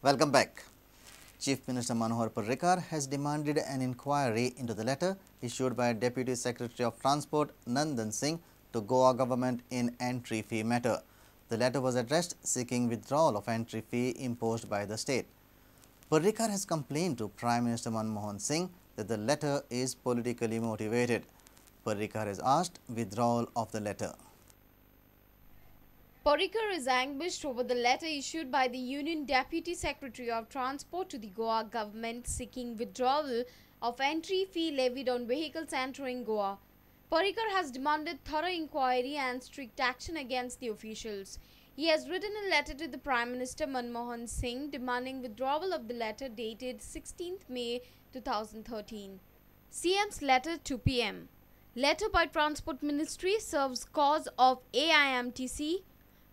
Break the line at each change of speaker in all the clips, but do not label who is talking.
Welcome back. Chief Minister Manohar Parrikar has demanded an inquiry into the letter issued by Deputy Secretary of Transport Nandan Singh to Goa government in entry fee matter. The letter was addressed seeking withdrawal of entry fee imposed by the state. Parrikar has complained to Prime Minister Manmohan Singh that the letter is politically motivated. Parrikar has asked withdrawal of the letter.
Parrikar is anguished over the letter issued by the Union Deputy Secretary of Transport to the Goa government seeking withdrawal of entry fee levied on vehicles entering Goa. Parrikar has demanded thorough inquiry and strict action against the officials. He has written a letter to the Prime Minister Manmohan Singh demanding withdrawal of the letter dated 16th May 2013. CM's letter to PM. Letter by Transport Ministry serves cause of AIMTC.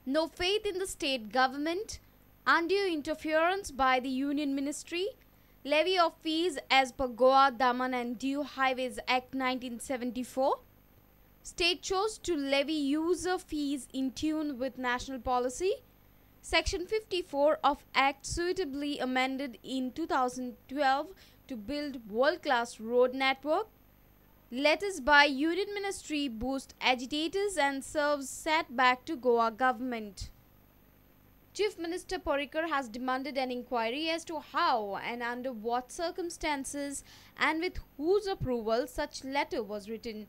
No faith in the state government, undue interference by the Union Ministry, levy of fees as per Goa, Daman and Diu Highways Act 1974. State chose to levy user fees in tune with national policy. Section 54 of Act suitably amended in 2012 to build world-class road network. Letters by Union Ministry boost agitators and serves setback to Goa government. Chief Minister Parrikar has demanded an inquiry as to how and under what circumstances and with whose approval such letter was written.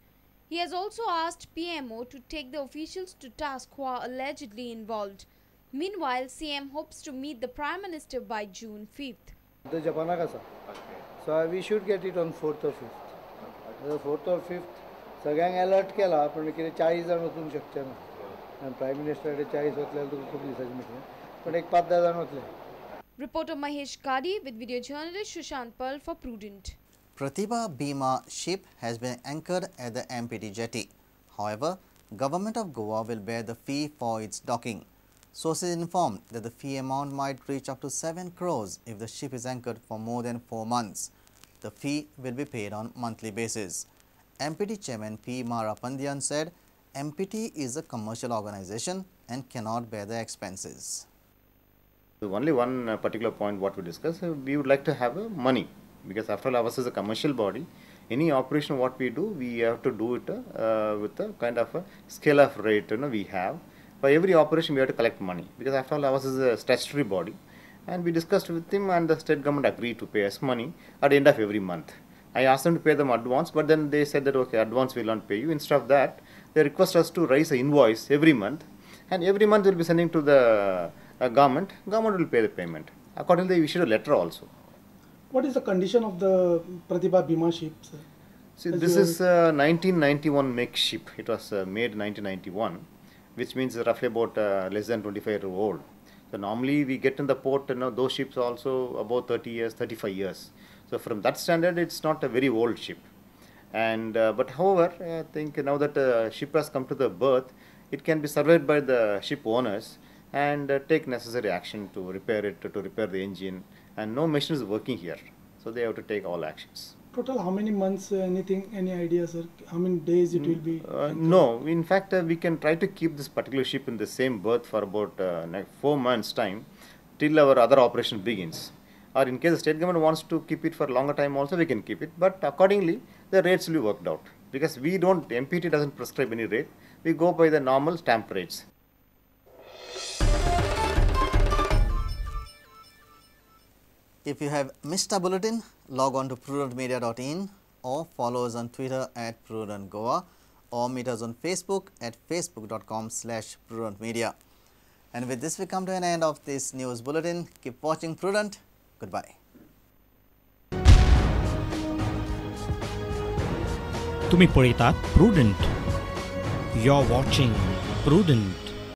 He has also asked PMO to take the officials to task who are allegedly involved. Meanwhile, CM hopes to meet the Prime Minister by June 5th.
So we should get it on 4th or 5th. 4th or 5th, सगळ्यांक alert केला पण कितें 40 जाण वचूंक शकचे ना आनी prime minister 40 वतले तुका खूब दिसाची मिटींग पण एक 5-10 जाण वतले.
Reporter Mahesh Kadi with video journalist Sushant Pal for Prudent.
Pratibha Bima ship has been anchored at the MPT jetty. However, Government of Goa will bear the fee for its docking. Sources informed that the fee amount might reach up to 7 crores if the ship is anchored for more than 4 months. The fee will be paid on monthly basis. MPT Chairman P. Marapandian said MPT is a commercial organization and cannot bear the expenses.
Only one particular point what we discussed, we would like to have money, because after all ours is a commercial body. Any operation what we do, we have to do it with a kind of a scale of rate we have. For every operation we have to collect money, because after all ours is a statutory body. And we discussed with him and the state government agreed to pay us money at the end of every month. I asked them to pay them advance, but then they said that okay, advance will not pay you. Instead of that, they request us to raise an invoice every month, and every month we will be sending to the government. Government will pay the payment. Accordingly, we issued a letter also.
What is the condition of the Pratibha Bima ship, sir?
See, this is 1991 make ship. It was made 1991, which means roughly about less than 25 years old. So normally we get in the port, those ships also about 30 years, 35 years. So from that standard, it's not a very old ship. And but however, I think now that the ship has come to the berth, it can be surveyed by the ship owners and take necessary action to repair it, to repair the engine. And no machine is working here, so they have to take all actions.
Total how many months, anything, any idea, sir? How many days it will be?
No, in fact, we can try to keep this particular ship in the same berth for about 4 months' time till our other operation begins. Or in case the state government wants to keep it for longer time also, we can keep it. But accordingly, the rates will be worked out. Because we don't, MPT doesn't prescribe any rate. We go by the normal stamp rates.
If you have missed a bulletin, log on to prudentmedia.in or follow us on Twitter at Prudent Goa or meet us on Facebook at facebook.com/prudentmedia. And with this we come to an end of this news bulletin. Keep watching Prudent. Goodbye.
तुम्ही पळयतात Prudent. You're watching Prudent.